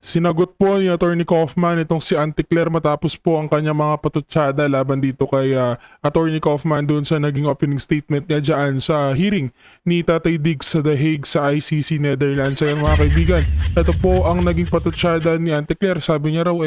Sinagot po ni Attorney Kaufman itong si Auntie Claire matapos po ang kanyang mga patutsada laban dito kay Attorney Kaufman doon sa naging opening statement niya dyan sa hearing ni Tatay Diggs sa The Hague sa ICC Netherlands. Ayan mga kaibigan, ito po ang naging patutsada ni Auntie Claire. Sabi niya raw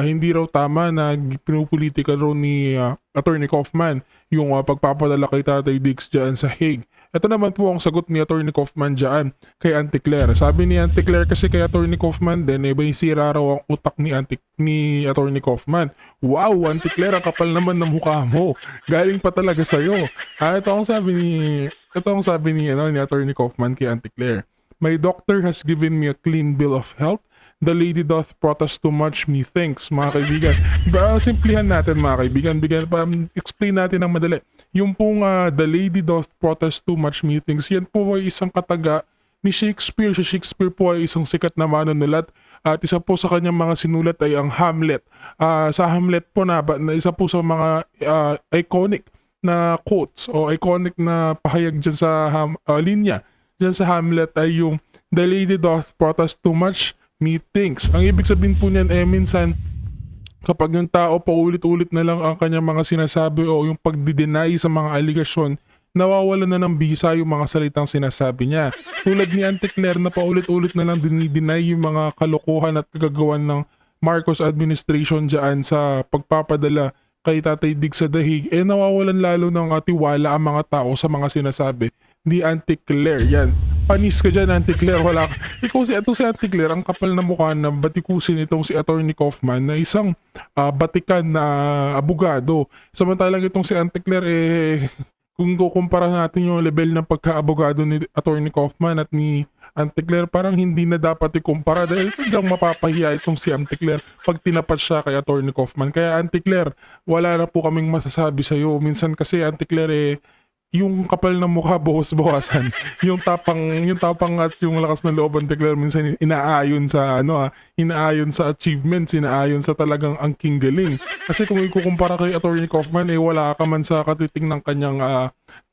hindi raw tama na pinupolitika raw ni Attorney Kaufman yung pagpapadala kay Tatay Diggs dyan sa Hague. Ito naman po ang sagot ni Attorney Kaufman dyan kay Auntie Claire. Sabi ni Auntie Claire kasi kay Attorney Kaufman din, may sira raw ang utak ni Attorney Kaufman. Wow, Auntie Claire, ang kapal naman ng mukha mo. Galing pa talaga sa'yo. Ito ang sabi ni Attorney Kaufman kay Auntie Claire. My doctor has given me a clean bill of health. The lady doth protest too much, methinks, mga kaibigan. Simplihan natin mga kaibigan. Explain natin ng madali. Yung pong the lady doth protest too much, methinks, yan po ay isang kataga ni Shakespeare. Si Shakespeare po ay isang sikat na manunulat. At isa po sa kanyang mga sinulat ay ang Hamlet. Sa Hamlet po na isa po sa mga iconic na quotes o iconic na pahayag dyan sa linya. Dyan sa Hamlet ay yung the lady doth protest too much, methinks. Ang ibig sabihin po niyan minsan kapag yung tao paulit-ulit na lang ang kanyang mga sinasabi o yung pagdi-deny sa mga aligasyon, nawawala na ng bisa yung mga salitang sinasabi niya. Tulad ni Auntie Claire na paulit-ulit na lang dinideny yung mga kalokohan at kagagawan ng Marcos administration dyan sa pagpapadala kay Tatay Diggs sa The Hague, nawawalan lalo ng tiwala ang mga tao sa mga sinasabi ni Auntie Claire. Yan. Panis ka dyan, Auntie Claire. Wala ka. Si Auntie Claire, ang kapal na mukha na batikusin itong si Attorney Kaufman na isang batikan na abogado. Samantalang itong si Auntie Claire, kung kukumpara natin yung level ng pagka-abogado ni Attorney Kaufman at ni Auntie Claire, parang hindi na dapat ikumpara dahil sadyang mapapahiya itong si Auntie Claire pag tinapat siya kay Attorney Kaufman. Kaya Auntie Claire, wala na po kaming masasabi sa'yo. Minsan kasi Auntie Claire, yung kapal ng mukha buhos-buhasan. yung tapang at yung lakas ng loob Auntie Claire minsan inaayon sa inaayon sa achievements, inaayon sa talagang angking galing. Kasi kung ikukumpara kay Attorney Kaufman, wala ka man sa katiting ng kanyang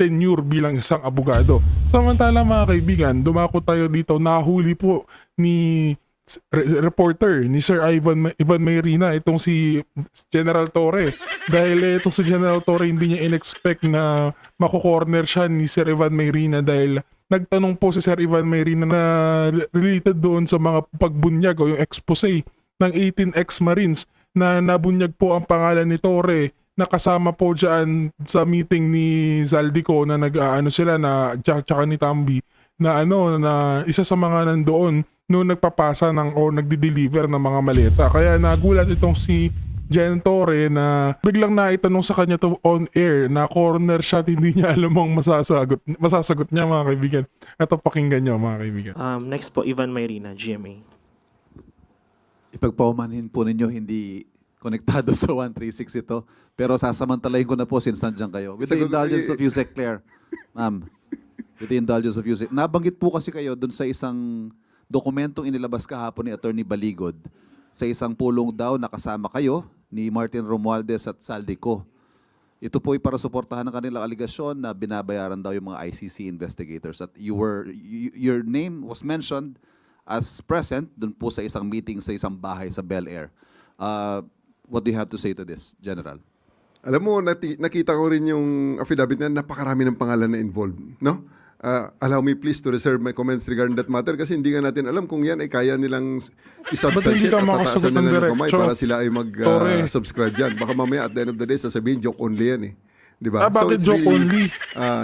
tenure bilang isang abogado. Samantala mga kaibigan, dumako tayo dito, nahuli po ni reporter ni Sir Ivan Mayrina itong si General Torre, dahil itong si General Torre hindi niya in-expect na mako-corner siya ni Sir Ivan Mayrina dahil nagtanong po si Sir Ivan Mayrina na related doon sa mga pagbunyag o yung expose ng 18 ex-Marines na nabunyag po ang pangalan ni Torre na kasama po dyan sa meeting ni Zaldico na sila na tsaka ni Tambi na na isa sa mga nandoon noong nagpapasa o nagdi-deliver ng mga maleta. Kaya nagulat itong si Jen Torre na biglang naitanong sa kanya to on air na corner shot, hindi niya alam ang masasagot niya mga kaibigan. Ito pakinggan niyo mga kaibigan. Next po, Ivan Mayrina, GMA. Ipagpaumanhin po ninyo hindi konektado sa 136 ito. Pero sasamantalahin ko na po since nandiyan kayo. With the indulgence of Yusek Claire, ma'am. With the indulgence of Yusek. Nabanggit po kasi kayo dun sa isang dokumentong inilabas kahapon ni Attorney Baligod sa isang pulong daw na kasama kayo ni Martin Romualdez at Zaldico. Ito po ay para suportahan ng kanilang aligasyon na binabayaran daw yung mga ICC investigators. At your name was mentioned as present dun po sa isang meeting sa isang bahay sa Bel Air. What do you have to say to this, General? Alam mo, nakita ko rin yung affidavit na napakarami ng pangalan na involved, no? Allow me please to reserve my comments regarding that matter kasi hindi nga natin alam kung yan ay kaya nilang Ba't hindi isubstantiate ka at makasagot tatasan ng nila ng kamay diretso? para sila ay Torre. mag-subscribe dyan. Baka mamaya at the end of the day sasabihin joke only yan Di ba? Bakit it's joke only?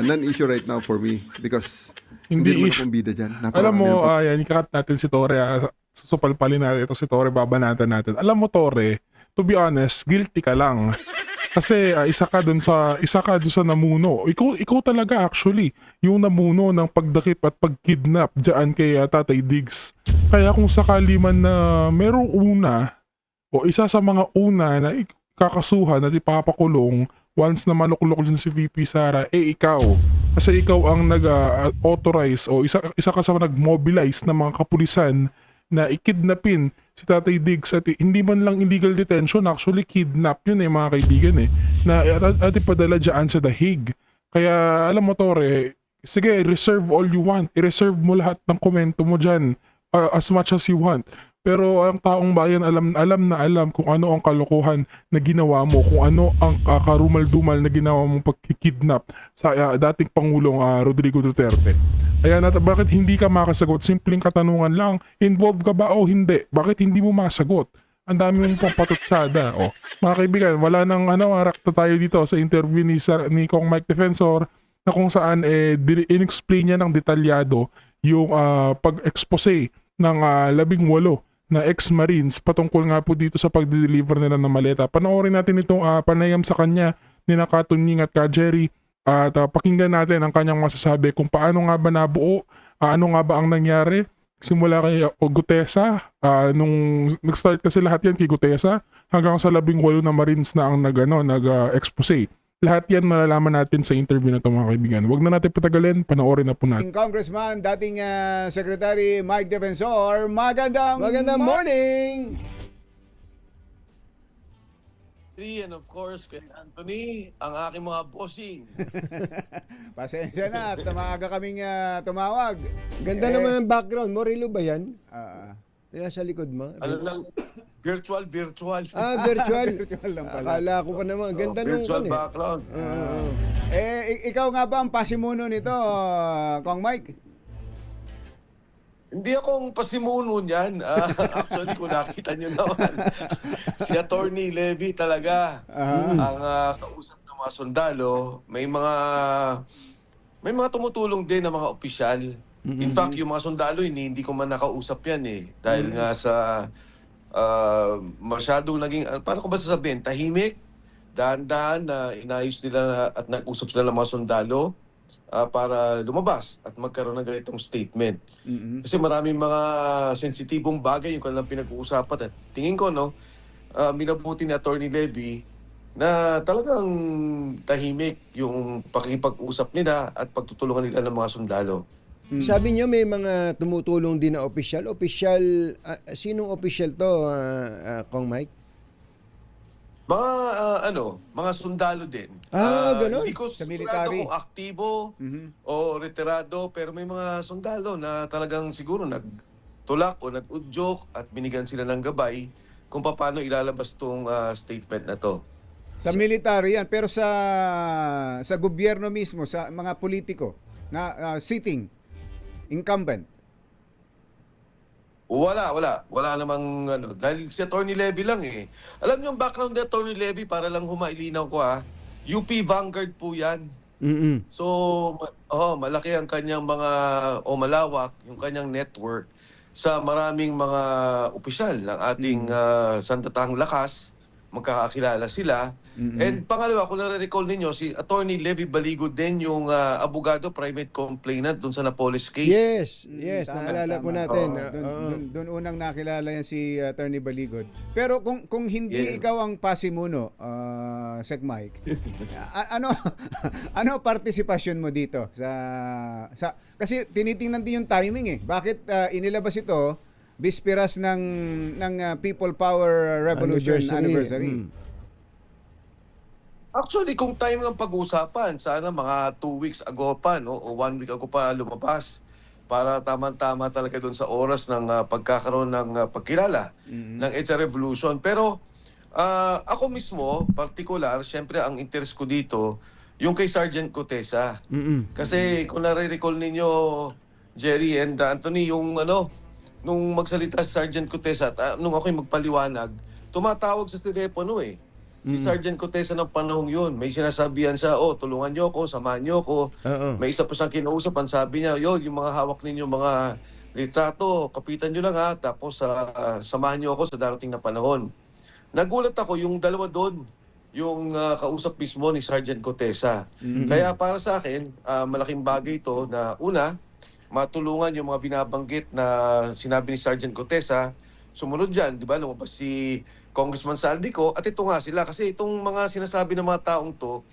Non-issue right now for me because Hindi naman issue. akong bida dyan. Alam mo, ikakat natin si Torre. Susupalpalin natin ito si Torre, babanatan natin. Alam mo Torre, to be honest, guilty ka lang. Kasi isa ka dun sa namuno. Ikaw talaga actually yung namuno ng pagdakip at pagkidnap diyan kay Tatay Diggs. Kaya kung sakali man na merong una o isa sa mga una na kakasuhan at ipapakulong once na maluklok din si VP Sara, ikaw. Kasi ikaw ang nag-authorize o isa ka sa nag-mobilize ng mga kapulisan na ikidnapin si Tatay Diggs at hindi man lang illegal detention, actually kidnap yun mga kaibigan na at ipadala dyan sa The Hague. Kaya alam mo Torre, sige reserve all you want, i-reserve mo lahat ng komento mo dyan as much as you want. Pero ang taong bayan alam na alam kung ano ang kalokohan na ginawa mo, kung ano ang karumal-dumal na ginawa mong pagkikidnap sa dating Pangulong Rodrigo Duterte. Kaya bakit hindi ka makasagot? Simpleng katanungan lang, involved ka ba o hindi? Bakit hindi mo masagot? Ang dami mong pang patutsada. O, mga kaibigan, wala nang rakta tayo dito sa interview ni Kong Mike Defensor na kung saan in-explain niya ng detalyado yung pag-expose ng 18 na ex-marines patungkol nga po dito sa pag-deliver nila ng maleta. Panoorin natin itong panayam sa kanya ni Katunying at ka Jerry at pakinggan natin ang kanyang masasabi kung paano nga ba nabuo, ano nga ba ang nangyari simula kay Gutesa, nung nag-start kasi lahat yan kay Gutesa hanggang sa 18 na marines na ang nag-expose. Lahat yan malalaman natin sa interview na ito mga kaibigan. Huwag na natin patagalin, panoorin na po natin. Congressman, dating Secretary Mike Defensor, magandang morning! And of course, kay Anthony, ang aking mga bossing. Pasensya na at maaga kaming tumawag. Ganda naman ang background mo. Rilo ba yan? Ah, Kaya sa likod mo? Ano lang, virtual. Virtual. virtual lang pala. Akala ko pa naman. Ganda nung Virtual kan eh. background. Ikaw nga ba ang pasimuno nito, Kong Mike? Hindi akong pasimuno niyan. Actually, kung nakita nyo naman, si Attorney Levy talaga ang kausap ng mga sundalo. May mga tumutulong din na mga opisyal. In fact, yung mga sundalo, hindi ko man nakausap yan eh. Dahil nga sa masyadong naging, paano ko ba sasabihin, tahimik, dahan-dahan na inayos nila at nag-usap sila ng mga sundalo para lumabas at magkaroon ng ganitong statement. Kasi maraming mga sensitibong bagay yung kanilang pinag-uusapan. At tingin ko, minabuti ni Attorney Levy na talagang tahimik yung pakikipag-usap nila at pagtutulungan nila ng mga sundalo. Sabi niyo may mga tumutulong din na opisyal. Opisyal, sinong opisyal to, Kong Mike? Mga sundalo din. Ganon. Hindi ko Sa sigurado military. kung aktibo o retirado, pero may mga sundalo na talagang siguro nagtulak o nag-udyok at binigyan sila ng gabay kung paano ilalabas tong statement na to. Sa military yan, pero sa gobyerno mismo, sa mga politiko na sitting incumbent. Wala namang dahil si Attorney Levy lang eh. Alam niyo ang background ni Attorney Levy para lang humailinaw ko UP Vanguard po 'yan. So, malaki ang kanyang malawak yung kanyang network sa maraming mga opisyal ng ating sandatahang lakas, magkakakilala sila. And pangalawa, kung nare-recall ninyo, si Attorney Levy Baligo din yung abogado, private complainant dun sa Napoles case. Yes, Tama, naalala po tama. natin. Doon unang nakilala yan si Attorney Baligod. Pero kung hindi ikaw ang pasimuno, Sec Mike, ano partisipasyon mo dito sa kasi tinitingnan din yung timing eh. Bakit inilabas ito bisperas ng People Power Revolution anniversary? Actually, kung time ng pag-uusapan, sana mga 2 weeks ago pa, o 1 week ago pa lumabas para tama-tama talaga doon sa oras ng pagkakaroon ng pagkilala ng EDSA Revolution. Pero ako mismo, particular, syempre ang interest ko dito, yung kay Sergeant Cotesa. Kasi kung nare-recall ninyo, Jerry and Anthony, yung nung magsalita si Sergeant Cotesa at nung ako'y magpaliwanag, tumatawag sa telepono eh. Si Sergeant Cotesa ng panahong yun, may sinasabihan siya, tulungan niyo ako, samahan niyo ako. May isa pa siyang kinausapan, sabi niya, yung mga hawak ninyo, mga litrato, kapitan niyo lang tapos samahan niyo ako sa darating na panahon. Nagulat ako, yung dalawa doon, yung kausap mismo ni Sergeant Cotesa. Kaya para sa akin, malaking bagay ito na una, matulungan yung mga binabanggit na sinabi ni Sergeant Cotesa. Sumunod dyan, di ba, lumabas si Congressman Saldico, at ito nga sila. Kasi itong mga sinasabi ng mga taong to,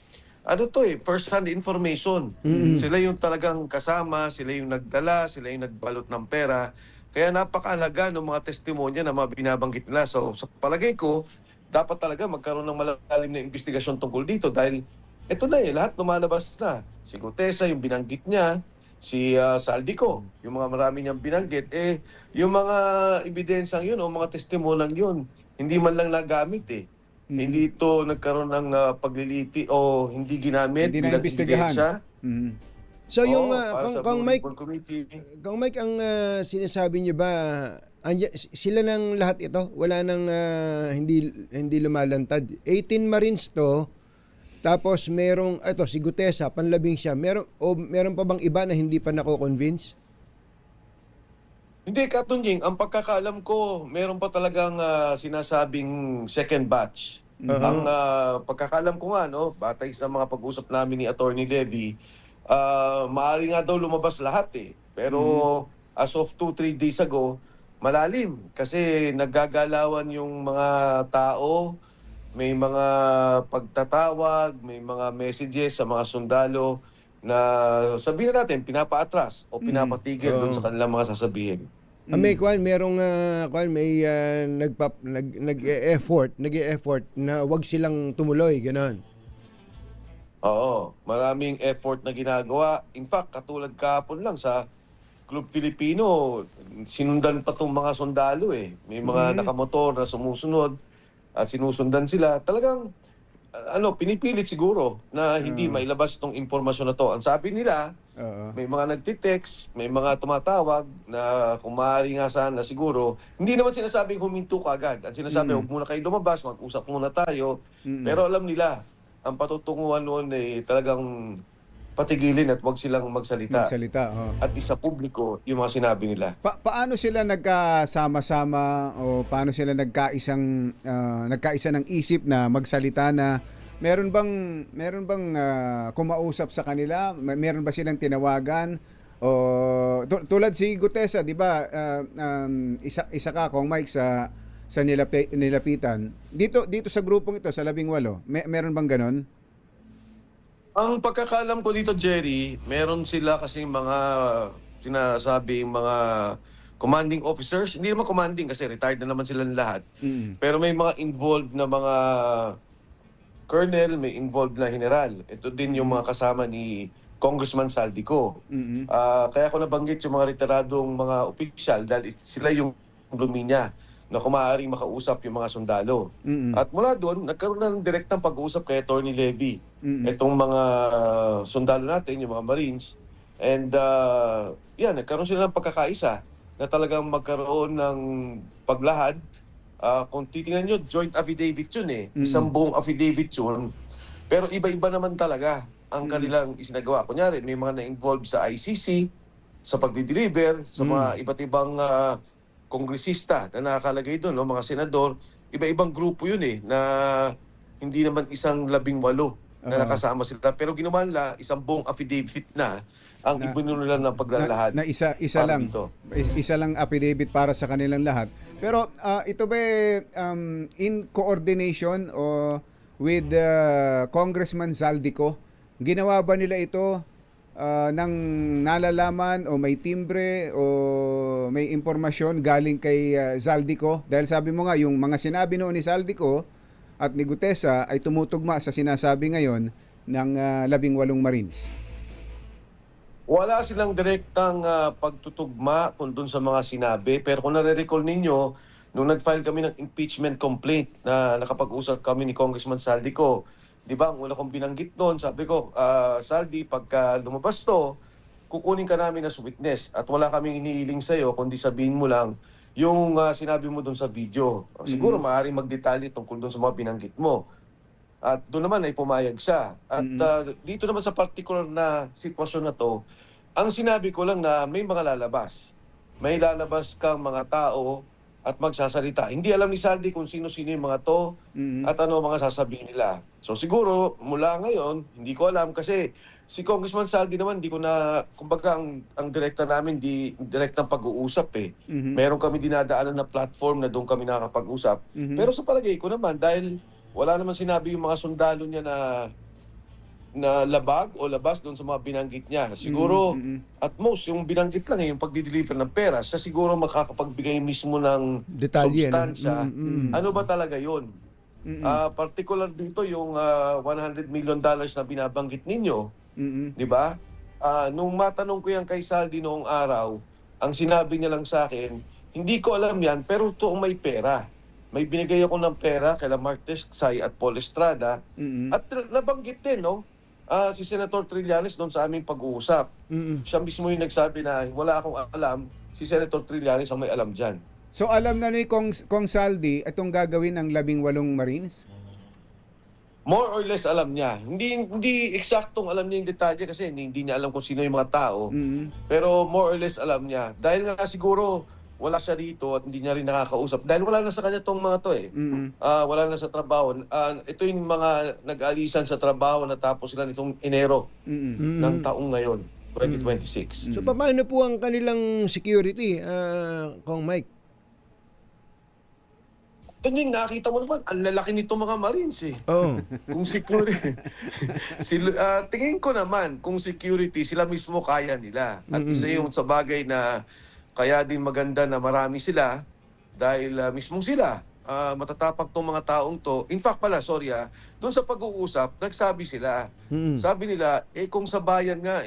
first-hand information. Sila yung talagang kasama, sila yung nagdala, sila yung nagbalot ng pera. Kaya napakahalaga ng mga testimonya na mga binabanggit nila. So, sa palagay ko, dapat talaga magkaroon ng malalim na investigasyon tungkol dito dahil ito na lahat lumalabas na. Si Gutesa, yung binanggit niya, si Saldico, yung mga marami niyang binanggit, yung mga ebidensyang yun o mga testimonang yun, hindi man lang nagamit Hindi ito nagkaroon ng pagliliti o hindi ginamit Hindi na bilang imbestigahan. ebidensya. So yung para sa Kang Blue Mike, Ribbon Committee. Kang Mike, ang sinasabi niyo ba sila ng lahat ito? Wala nang hindi lumalantad. 18 Marines to. Tapos merong si Gutesa, panlabing siya. Meron pa bang iba na hindi pa nako-convince? Hindi, Katunjing, ang pagkakaalam ko, meron pa talagang sinasabing second batch. Ang pagkakaalam ko nga, batay sa mga pag-usap namin ni Attorney Levy, maaari nga daw lumabas lahat Pero as of 2-3 days ago, malalim. Kasi naggagalawan yung mga tao, may mga pagtatawag, may mga messages sa mga sundalo na sabihin natin, pinapaatras o pinapatigil doon sa kanilang mga sasabihin. May merong nag-e-effort na wag silang tumuloy, gano'n. Oo, maraming effort na ginagawa. In fact, katulad kahapon lang sa Club Filipino, sinundan pa tong mga sundalo May mga nakamotor na sumusunod at sinusundan sila. Talagang pinipilit siguro na hindi mailabas tong impormasyon na to. Ang sabi nila, may mga nagtitext, may mga tumatawag na kung maaari nga sana siguro, hindi naman sinasabing huminto ka agad. Ang sinasabi, huwag muna kayo lumabas, mag-usap muna tayo. Pero alam nila, ang patutunguhan noon talagang patigilin at wag silang magsalita. At isa publiko yung mga sinabi nila. Paano sila nagkasama-sama o paano sila nagkaisa ng isip na magsalita na meron bang kumausap sa kanila? Meron ba silang tinawagan? O tulad si Gutesa, 'di ba? Isa ka Kong Mike sa nilapitan. Dito sa grupong ito sa 18, meron bang ganon? Ang pagkakaalam ko dito, Jerry, meron sila kasing mga sinasabing mga commanding officers. Hindi naman commanding kasi retired na naman silang lahat. Pero may mga involved na mga colonel, may involved na general. Ito din yung mga kasama ni Congressman Saldico. Kaya ko nabanggit yung mga retiradong mga opisyal dahil sila yung luminya na kung maaaring makausap yung mga sundalo. At mula doon, nagkaroon na ng direktang pag-uusap kay Attorney Levy. Itong mga sundalo natin, yung mga Marines. And nagkaroon sila ng pagkakaisa na talagang magkaroon ng paglahad. Kung titingnan nyo, joint affidavit yun Isang buong affidavit yun. Pero iba-iba naman talaga ang kanilang isinagawa. Kunyari, may mga na-involved sa ICC, sa pagdi-deliver, sa mga iba't ibang kongresista na nakakalagay doon, mga senador, iba-ibang grupo yun na hindi naman isang 18 na nakasama sila. Pero ginawa nila isang buong affidavit na ang ibinulong nila ng paglalahad. Na isa lang. Dito. Isa lang affidavit para sa kanilang lahat. Pero ito ba in coordination o with Congressman Zaldico? Ginawa ba nila ito nang nalalaman o may timbre o may impormasyon galing kay Zaldico? Dahil sabi mo nga, yung mga sinabi noon ni Zaldico at ni Gutesa ay tumutugma sa sinasabi ngayon ng 18 Marines. Wala silang direktang pagtutugma kung dun sa mga sinabi. Pero kung nare-recall ninyo, nung nag-file kami ng impeachment complaint na nakapag-usap kami ni Congressman Saldico, di ba, ang una kong binanggit doon, sabi ko, Saldi, pagka lumabas to, kukunin ka namin as witness at wala kaming inihiling sa'yo, kundi sabihin mo lang yung sinabi mo doon sa video. Siguro maaaring magdetalye tungkol doon sa mga binanggit mo. At doon naman ay pumayag siya. At dito naman sa particular na sitwasyon na to, ang sinabi ko lang na may mga lalabas. May lalabas kang mga tao at magsasalita. Hindi alam ni Saldi kung sino-sino yung mga to at ano mga sasabihin nila. So siguro, mula ngayon, hindi ko alam kasi si Congressman Saldi naman, hindi ko na, kumbaga ang direkta namin, di direktang pag-uusap Meron kami dinadaanan na platform na doon kami nakakapag-usap. Pero sa palagay ko naman, dahil wala naman sinabi yung mga sundalo niya na labag o labas doon sa mga binanggit niya. Siguro, at most, yung binanggit lang yung pagdi-deliver ng pera, siya siguro makakapagbigay mismo ng Detalye, substansya. Ano ba talaga yun? Particular dito yung $100 million na binabanggit ninyo, di ba? nung matanong ko yan kay Saldi noong araw, ang sinabi niya lang sa akin, hindi ko alam yan, pero toong may pera. May binigay ako ng pera kay Mark Teskay at Paul Estrada. At nabanggit din, no? Si Senator Trillanes noon sa aming pag-uusap. Siya mismo yung nagsabi na wala akong alam, si Senator Trillanes ang may alam dyan. So alam na ni Kong Saldi itong gagawin ng 18 Marines? More or less alam niya. Hindi eksaktong alam niya yung detalye kasi hindi niya alam kung sino yung mga tao. Pero more or less alam niya. Dahil nga siguro wala siya rito at hindi niya rin nakakausap. Dahil wala na sa kanya tong mga to eh. Wala na sa trabaho. Ito yung mga nag-alisan sa trabaho na tapos sila nitong Enero ng taong ngayon, 2026. So paano po ang kanilang security, Kong Mike? Kanyang nakita mo naman, ang lalaki nito mga Marines eh. Oo. Kung security, tingin ko naman, kung security, sila mismo kaya nila. At isa yung sa bagay na kaya din maganda na marami sila dahil mismo sila, matatapang tong mga taong to. In fact pala, sorry doon sa pag-uusap, nagsabi sila. Sabi nila, kung sa bayan nga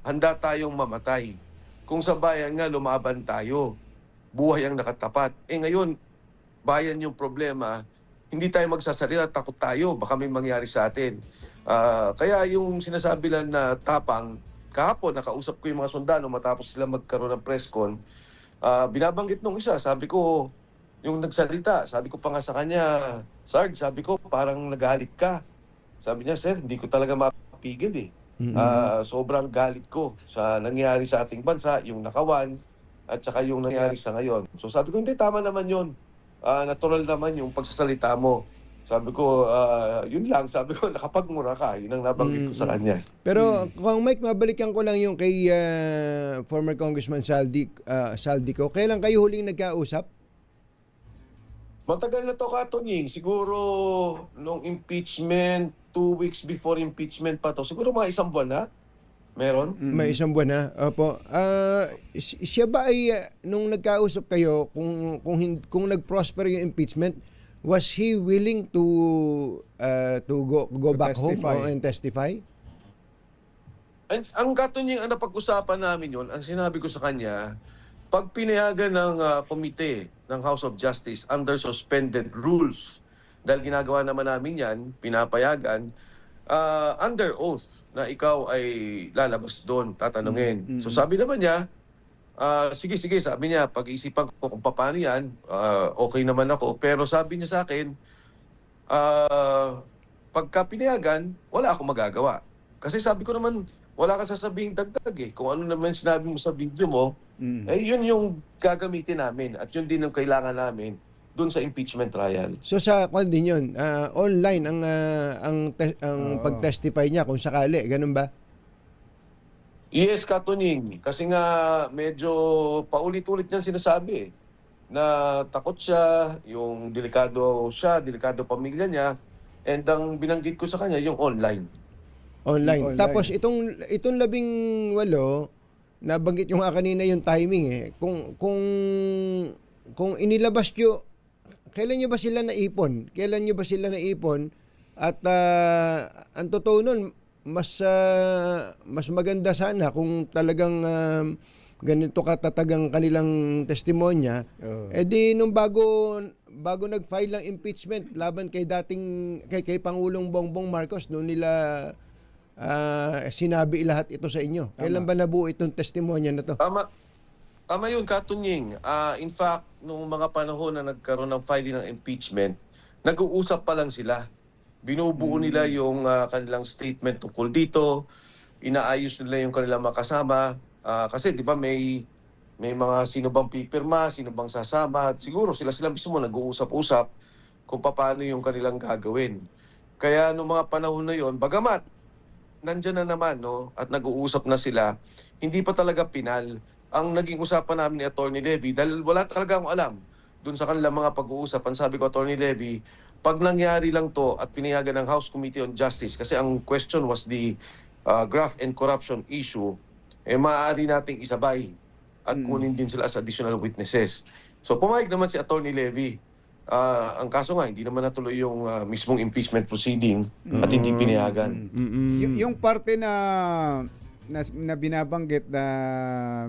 handa tayong mamatay. Kung sa bayan nga, lumaban tayo. Buhay ang nakatapat. Ngayon, bayan yung problema, hindi tayo magsasalita, takot tayo, baka may mangyari sa atin. Kaya yung sinasabi lang na tapang, kahapon nakausap ko yung mga sundalo matapos sila magkaroon ng press con, binabanggit nung isa, sabi ko, yung nagsalita, sabi ko pa nga sa kanya, Sarge, sabi ko, parang nagalit ka. Sabi niya, sir, hindi ko talaga mapigil sobrang galit ko sa nangyari sa ating bansa, yung nakawan, at saka yung nangyari sa ngayon. So sabi ko, hindi, tama naman yun. Natural naman yung pagsasalita mo. Sabi ko, yun lang. Sabi ko, nakapagmura ka. Yun ang nabanggit ko sa kanya. Pero Kong Mike, mabalikan ko lang yung kay former Congressman Saldico. Kailan kayo huling nagkausap? Matagal na to, Katunying. Siguro nung impeachment, 2 weeks before impeachment pa to. Siguro mga 1 buwan na. Meron? May 1 buwan na. Opo. Siya ba ay nung nagkausap kayo kung nag-prosper yung impeachment, was he willing to go back testify. home and testify? Ang Katunying, ang napag-usapan namin yun, ang sinabi ko sa kanya, pag pinayagan ng komite ng House of Justice under suspended rules, dahil ginagawa naman namin yan, pinapayagan, under oath, na ikaw ay lalabas doon, tatanungin. So sabi naman niya, sige, sabi niya, pag-iisipan ko kung paano yan, okay naman ako. Pero sabi niya sa akin, pagka pinayagan, wala akong magagawa. Kasi sabi ko naman, wala kang sasabing dagdag Kung ano naman sinabi mo sa video mo, yun yung gagamitin namin. At yun din ang kailangan namin doon sa impeachment trial. So sa kwan din yun, online ang pag-testify niya kung sakali, ganun ba? Yes, Katunying. Kasi nga medyo paulit-ulit niyang sinasabi na takot siya, yung delikado siya, delikado pamilya niya, and ang binanggit ko sa kanya yung online. Online. Online. Tapos itong 18, nabanggit yung kanina yung timing Kung inilabas nyo, kailan nyo ba sila naipon? At ang totoo nun, mas maganda sana kung talagang ganito katatagang kanilang testimonya. Di nung bago nag-file ng impeachment laban kay Pangulong Bongbong Marcos, noon nila sinabi lahat ito sa inyo. Kailan ba nabuo itong testimonya na to? Tama yun, Katunying. In fact, nung mga panahon na nagkaroon ng filing ng impeachment, nag-uusap pa lang sila. Binubuo nila yung kanilang statement tungkol dito, inaayos nila yung kanilang makasama. Kasi di ba may mga sino bang pipirma, sino bang sasama. Siguro sila mismo nag-uusap-usap kung paano yung kanilang gagawin. Kaya nung mga panahon na yon, bagamat nandyan na naman at nag-uusap na sila, hindi pa talaga pinal. Ang naging usapan namin ni Attorney Levy, dahil wala talaga akong alam dun sa kanilang mga pag-uusapan, sabi ko, Attorney Levy, pag nangyari lang to at pinayagan ng House Committee on Justice, kasi ang question was the graft and corruption issue, maaari nating isabay at kunin din sila as additional witnesses. So pumayag naman si Attorney Levy. Ang kaso nga, hindi naman natuloy yung mismong impeachment proceeding at hindi pinayagan. Yung parte na na binabanggit na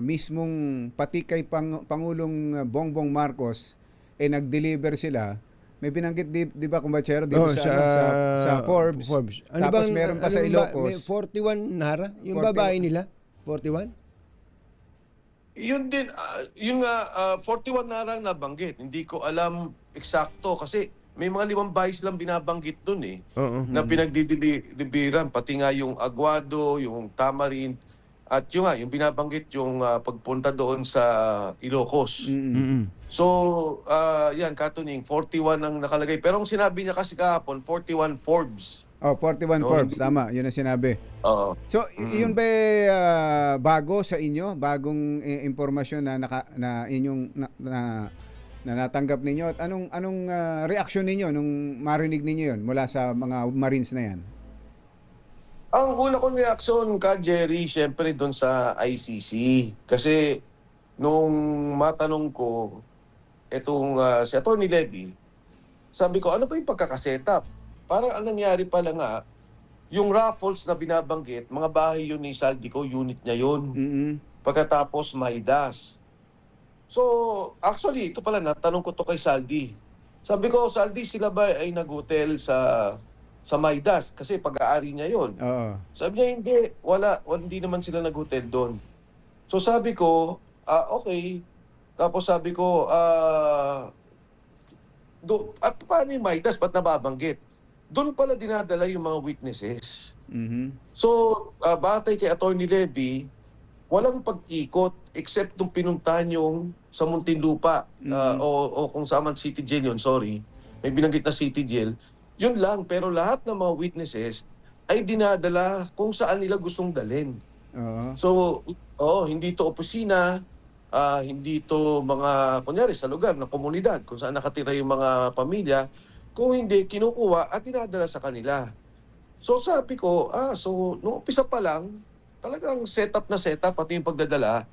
mismong pati kay Pangulong Bongbong Marcos nag-deliver sila. May binanggit di ba kumbachero dito sa Forbes. Tapos meron pa sa Ilocos. May 41 nara? Yung 41. babae nila? 41? Yun din, yun nga, 41 na lang nabanggit. Hindi ko alam eksakto kasi may mga 5 bahis lang binabanggit dun eh. Oo. Na pinagdidibiran, pati nga yung Aguado, yung Tamarind, at yung nga, yung binabanggit yung pagpunta doon sa Ilocos. So, yan, Katuning, 41 ang nakalagay. Pero ang sinabi niya kasi kahapon, 41 Forbes. Oh, 41 No, Forbes, hindi. tama. Yun ang sinabi. Oo. So, yun ba bago sa inyo? Bagong impormasyon na inyong na natanggap ninyo? At anong reaksyon ninyo nung marinig ninyo yun mula sa mga Marines na yan? Ang una kong reaksyon ka, Jerry, syempre doon sa ICC. Kasi nung matanong ko, itong si Atty. Levy, sabi ko, ano ba yung pagkakasetup? Parang ang nangyari pala nga, yung raffles na binabanggit, mga bahay yun ni Saldico, unit niya yun. Pagkatapos Maidas. So, actually, ito pala, natanong ko to kay Saldi. Sabi ko, Saldi, sila ba ay nag-hotel sa Maidas? Kasi pag-aari niya yun. Oo. Sabi niya, hindi naman sila nag-hotel doon. So sabi ko, okay. Tapos sabi ko, at paano yung Maidas? Ba't nababanggit? Doon pala dinadala yung mga witnesses. So, batay kay Atty. Levy, walang pag-ikot except nung pinuntahan yung sa Muntinlupa o kung saan man City Jail yun, sorry. May binanggit na City Jail. Yun lang, pero lahat ng mga witnesses ay dinadala kung saan nila gustong dalhin. Oo. So, hindi to opisina, hindi to mga, kunyari sa lugar ng komunidad, kung saan nakatira yung mga pamilya, kung hindi, kinukuha at dinadala sa kanila. So sabi ko, so nung umpisa pa lang, talagang setup pati yung pagdadala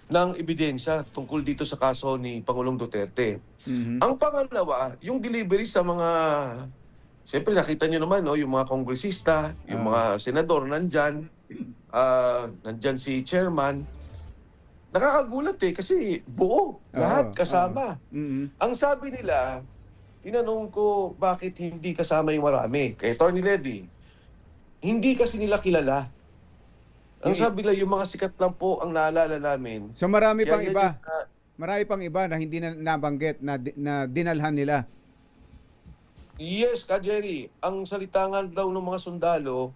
ng ebidensya tungkol dito sa kaso ni Pangulong Duterte. Ang pangalawa, yung delivery sa mga, siyempre nakita nyo naman, no, yung mga kongresista, yung mga senador nandyan, nandyan si chairman. Nakakagulat kasi buo, lahat kasama. Ang sabi nila, tinanong ko bakit hindi kasama yung marami. Kay Atty. Levy, hindi kasi nila kilala. Ang sabi nila, yung mga sikat lang po ang naalala namin. So marami Kaya pang yan iba. yung, Marami pang iba na hindi na nabanggit na dinalhan nila. yes, Ka Jerry, ang salitangan daw ng mga sundalo,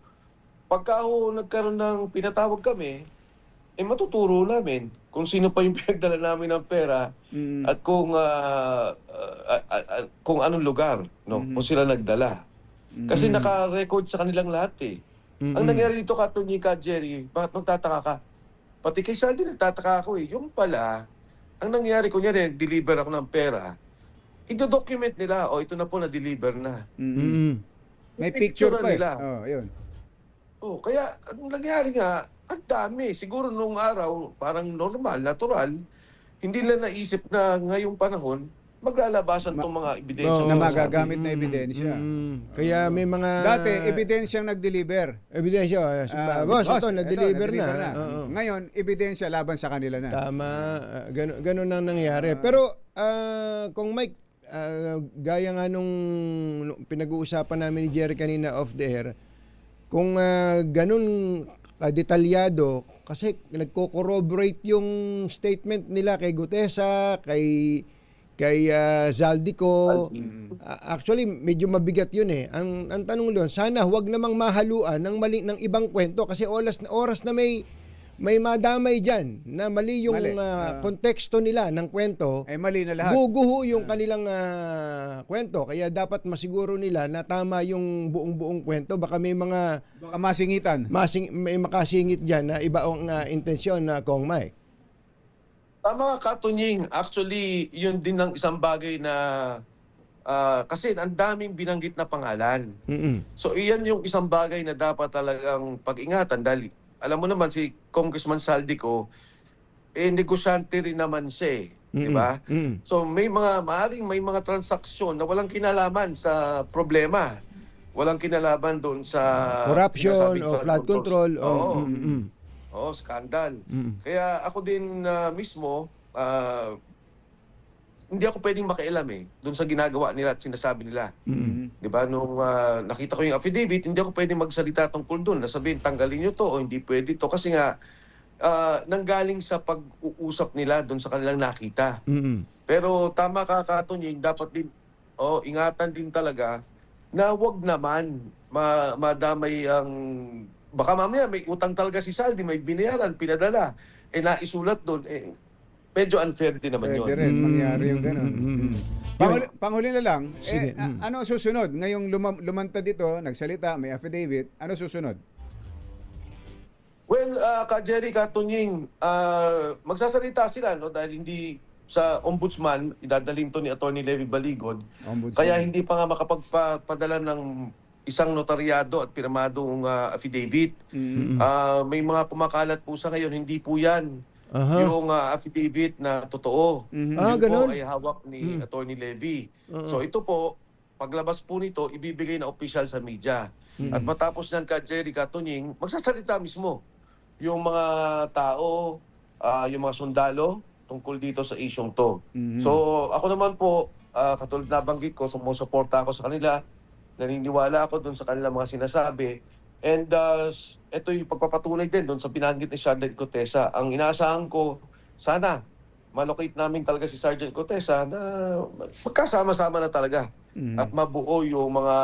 pagka nagkaroon ng pinatawag kami, matuturo namin kung sino pa yung pinagdala namin ng pera at kung anong lugar, no? Kung sila nagdala. Kasi naka-record sa kanilang lahat eh. Ang nangyari dito Ka Jerry, bakit nagtataka ka? Pati kay Sandy nagtataka ako eh. Yung pala, ang nangyari, kunyari, deliver ako ng pera, i-document nila, ito na po na-deliver na. May picture pa eh. nila. Yun. Kaya ang nangyari nga, ang dami. Siguro nung araw, parang normal, natural, hindi nila naisip na ngayong panahon, maglalabasan itong mga ebidensya. Na magagamit na ebidensya. Kaya may mga... Dati, ebidensyang nag-deliver. Ebidensya. Boss, ito, na-deliver na. Oo. Ngayon, ebidensya laban sa kanila na. Tama. Ganun ang nangyari. Pero, kung Mike, gaya nga nung pinag-uusapan namin ni Jerry kanina off the air, kung ganun detalyado, kasi nagko-corroborate yung statement nila kay Gutesa, kay Zaldico. Actually, medyo mabigat yun eh. Ang tanong doon, sana huwag namang mahaluan ng ibang kwento kasi oras na may madamay dyan na mali yung konteksto nila ng kwento. Mali na lahat. Guguho yung kanilang kwento. Kaya dapat masiguro nila na tama yung buong kwento. Baka may mga Baka masingitan. may makasingit dyan na iba ang intensyon na Kong Mike. Tama ka, Tunying. Actually, yun din ang isang bagay na kasi ang daming binanggit na pangalan. So, iyan yung isang bagay na dapat talagang pag-ingatan dahil alam mo naman si Congressman Saldico, negosyante rin naman siya, di ba? So, maaring may mga transaksyon na walang kinalaman sa problema. Walang kinalaman doon sa Corruption sinasabing o flood control. Oo. Oo, skandal. Mm. Kaya ako din mismo, hindi ako pwedeng makialam doon sa ginagawa nila at sinasabi nila. Di ba? Nung nakita ko yung affidavit, hindi ako pwedeng magsalita tungkol doon. Nasabihin, tanggalin nyo to o hindi pwede to. Kasi nga, nanggaling sa pag-uusap nila doon sa kanilang nakita. Mm. Pero tama ka, Katunying, dapat din, ingatan din talaga na wag naman madamay ang... Baka mamaya may utang talaga si Saldi, may binayaran, pinadala. Naisulat doon, medyo unfair din naman yun. Pwede rin mangyari yung ganun. Panghuli na lang, Sige, ano susunod? Ngayong lumantad dito, nagsalita, may affidavit, ano susunod? Well, Jerry, Katunying, magsasalita sila dahil hindi sa ombudsman, idadalhin to ni Attorney Levy Baligod. Ombudsman. Kaya hindi pa nga makapagpadala ng isang notaryado at pirmadong affidavit. May mga kumakalat po sa ngayon, hindi po yan Aha. yung affidavit na totoo. Ah, Yun ganun? po ay hawak ni Attorney Levy. So ito po, paglabas po nito, ibibigay na official sa media. At matapos yan, Jerry, Katunying, magsasalita mismo yung mga tao, yung mga sundalo tungkol dito sa isyong to. So ako naman po, katulad na banggit ko, sumusuporta ako sa kanila, naniniwala ako dun sa kanilang mga sinasabi. And ito yung pagpapatunay din dun sa binanggit ni Sergeant Cotesa. Ang inaasahan ko, sana malocate namin talaga si Sergeant Cotesa na magkasama-sama na talaga at mabuo yung mga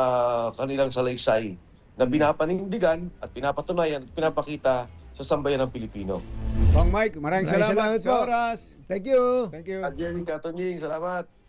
kanilang salaysay na pinapanindigan at pinapatunayan at pinapakita sa sambayan ng Pilipino. Bang Mike, maraming Maraming salamat salamat sa po. oras. Thank you. Thank you. Jerry, Katunying, salamat.